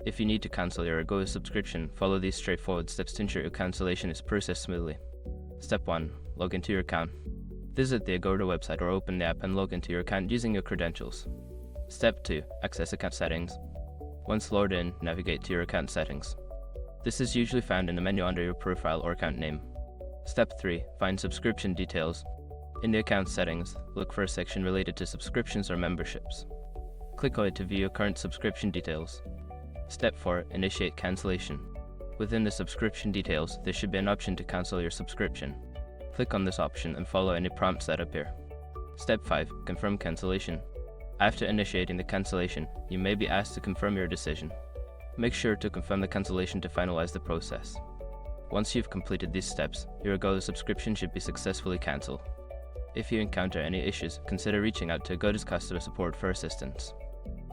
If you need to cancel your Agoda subscription, follow these straightforward steps to ensure your cancellation is processed smoothly. Step 1. Log into your account. Visit the Agoda website or open the app and log into your account using your credentials. Step 2. Access account settings. Once logged in, navigate to your account settings. This is usually found in the menu under your profile or account name. Step 3. Find subscription details. In the account settings, look for a section related to subscriptions or memberships. Click on it to view your current subscription details. Step 4. Initiate cancellation. Within the subscription details, there should be an option to cancel your subscription. Click on this option and follow any prompts that appear. Step 5. Confirm cancellation. After initiating the cancellation, you may be asked to confirm your decision. Make sure to confirm the cancellation to finalize the process. Once you've completed these steps, your Agoda subscription should be successfully cancelled. If you encounter any issues, consider reaching out to Agoda's customer support for assistance.